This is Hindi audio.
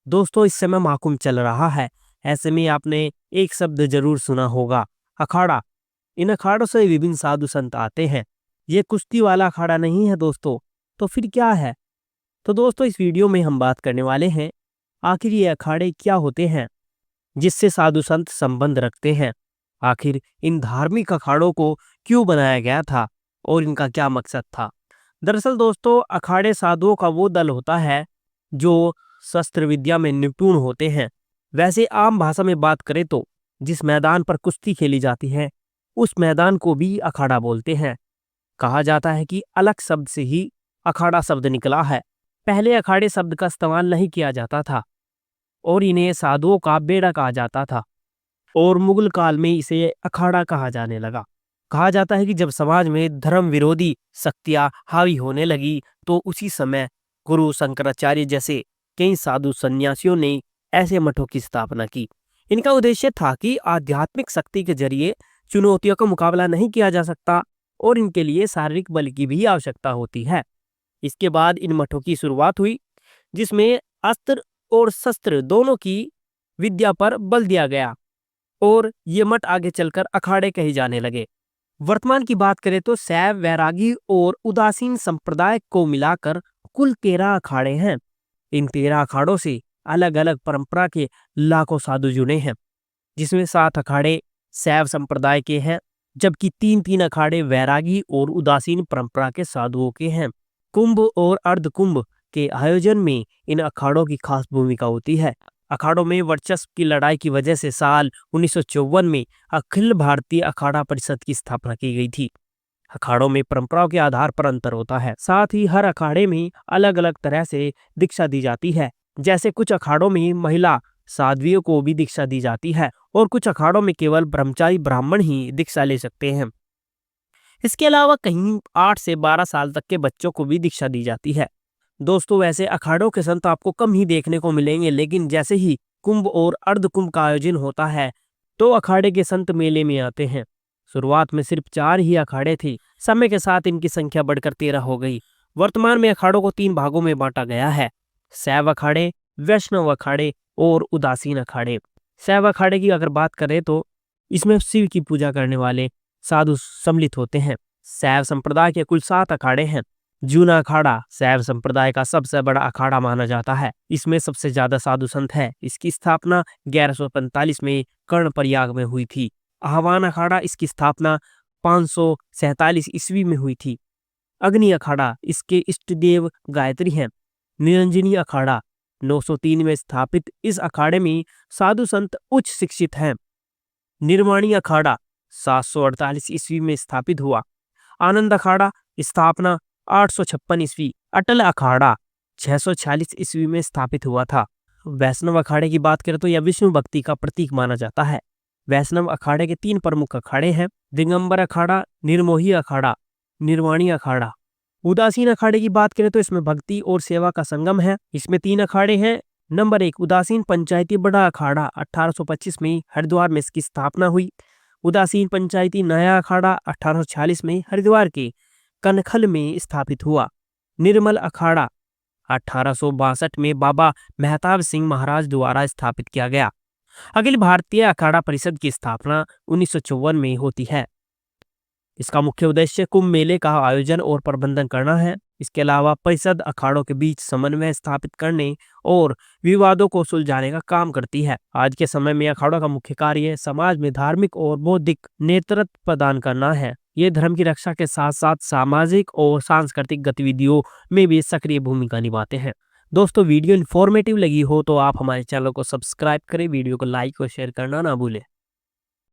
दोस्तों, इस समय महाकुंभ चल रहा है। ऐसे में आपने एक शब्द जरूर सुना होगा, अखाड़ा। इन अखाड़ों से विभिन्न साधु संत आते हैं। ये कुश्ती वाला अखाड़ा नहीं है दोस्तों। तो फिर क्या है? तो दोस्तों, इस वीडियो में हम बात करने वाले हैं, आखिर ये अखाड़े क्या होते हैं जिससे साधु संत संबंध रखते हैं। आखिर इन धार्मिक अखाड़ों को क्यों बनाया गया था और इनका क्या मकसद था। दरअसल दोस्तों, अखाड़े साधुओं का वो दल होता है जो शस्त्र विद्या में निपुण होते हैं। वैसे आम भाषा में बात करें तो जिस मैदान पर कुश्ती खेली जाती है उस मैदान को भी अखाड़ा बोलते हैं। कहा जाता है कि अलग शब्द से ही अखाड़ा शब्द निकला है। पहले अखाड़े शब्द का इस्तेमाल नहीं किया जाता था और इन्हें साधुओं का बेड़ा कहा जाता था, और मुगल काल में इसे अखाड़ा कहा जाने लगा। कहा जाता है कि जब समाज में धर्म विरोधी शक्तियां हावी होने लगी तो उसी समय गुरु शंकराचार्य जैसे कई साधु सन्यासियों ने ऐसे मठों की स्थापना की। इनका उद्देश्य था कि आध्यात्मिक शक्ति के जरिए चुनौतियों का मुकाबला नहीं किया जा सकता और इनके लिए शारीरिक बल की भी आवश्यकता होती है। इसके बाद इन मठों की शुरुआत हुई जिसमें अस्त्र और शस्त्र दोनों की विद्या पर बल दिया गया और ये मठ आगे चलकर अखाड़े कहे जाने लगे। वर्तमान की बात करें तो शैव, वैरागी और उदासीन संप्रदाय को मिलाकर कुल 13 अखाड़े हैं। इन 13 अखाड़ों से अलग अलग परंपरा के लाखों साधु जुड़े हैं, जिसमें 7 अखाड़े शैव संप्रदाय के हैं, जबकि 3-3 अखाड़े वैरागी और उदासीन परंपरा के साधुओं के हैं। कुंभ और अर्ध कुंभ के आयोजन में इन अखाड़ों की खास भूमिका होती है। अखाड़ों में वर्चस्व की लड़ाई की वजह से साल 1954 में अखिल भारतीय अखाड़ा परिषद की स्थापना की गई थी। अखाड़ों में परंपराओं के आधार पर अंतर होता है, साथ ही हर अखाड़े में अलग अलग तरह से दीक्षा दी जाती है। जैसे कुछ अखाड़ों में महिला साध्वियों को भी दीक्षा दी जाती है और कुछ अखाड़ों में केवल ब्रह्मचारी ब्राह्मण ही दीक्षा ले सकते हैं। इसके अलावा कहीं 8 से 12 साल तक के बच्चों को भी दीक्षा दी जाती है। दोस्तों, वैसे अखाड़ों के संत आपको कम ही देखने को मिलेंगे, लेकिन जैसे ही कुंभ और अर्ध कुंभ का आयोजन होता है तो अखाड़े के संत मेले में आते हैं। शुरुआत में सिर्फ 4 ही अखाड़े थे। समय के साथ इनकी संख्या बढ़कर 13 हो गई। वर्तमान में अखाड़ों को 3 भागों में बांटा गया है, शैव अखाड़े, वैष्णव अखाड़े और उदासीन अखाड़े। शैव अखाड़े की अगर बात करें तो इसमें शिव की पूजा करने वाले साधु सम्मिलित होते हैं। शैव संप्रदाय के कुल 7 अखाड़े हैं। जूना अखाड़ा शैव संप्रदाय का सबसे बड़ा अखाड़ा माना जाता है। इसमें सबसे ज्यादा साधु संत है। इसकी स्थापना 1145 में कर्णप्रयाग में हुई थी। आह्वान अखाड़ा इसकी स्थापना 547 ईस्वी में हुई थी। अग्नि अखाड़ा इसके इष्ट देव गायत्री हैं। निरंजनी अखाड़ा 903 में स्थापित। इस अखाड़े में साधु संत उच्च शिक्षित हैं। निर्वाणी अखाड़ा 748 ईस्वी में स्थापित हुआ। आनंद अखाड़ा स्थापना 856 ईस्वी। अटल अखाड़ा 646 ईस्वी में स्थापित हुआ था। वैष्णव अखाड़े की बात करें तो यह विष्णु भक्ति का प्रतीक माना जाता है। वैष्णव अखाड़े के 3 प्रमुख अखाड़े हैं, दिगंबर अखाड़ा, निर्मोही अखाड़ा, निर्वाणी अखाड़ा। उदासीन अखाड़े की बात करें तो इसमें भक्ति और सेवा का संगम है। इसमें 3 अखाड़े हैं। नंबर 1 उदासीन पंचायती बड़ा अखाड़ा 1825 में हरिद्वार में इसकी स्थापना हुई। उदासीन पंचायती नया अखाड़ा 1846 में हरिद्वार के कनखल में स्थापित हुआ। निर्मल अखाड़ा 1862 में बाबा मेहताब सिंह महाराज द्वारा स्थापित किया गया। अखिल भारतीय अखाड़ा परिषद की स्थापना 1954 में होती है। इसका मुख्य उद्देश्य कुंभ मेले का आयोजन और प्रबंधन करना है। इसके अलावा परिषद अखाड़ों के बीच समन्वय स्थापित करने और विवादों को सुलझाने का काम करती है। आज के समय में अखाड़ों का मुख्य कार्य समाज में धार्मिक और बौद्धिक नेतृत्व प्रदान करना है। ये धर्म की रक्षा के साथ साथ सामाजिक और सांस्कृतिक गतिविधियों में भी सक्रिय भूमिका निभाते हैं। दोस्तों, वीडियो इन्फॉर्मेटिव लगी हो तो आप हमारे चैनल को सब्सक्राइब करें, वीडियो को लाइक और शेयर करना ना भूलें।